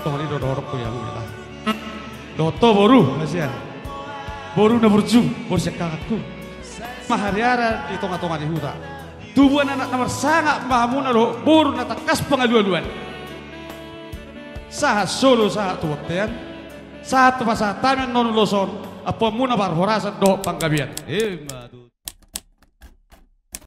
Tongani dorok ko yang kita. Doto boru kasihan. Boru na berju, boru sekakku. Mahariara di tonga-tonga di huta. Tubuhan anak nomor sangat mahamuna lo boru na takas pengaduan-duan. Sahat solo sahat tuwaktean. Sahat pasatamen non loson. Apa muna barhorasan do panggabian.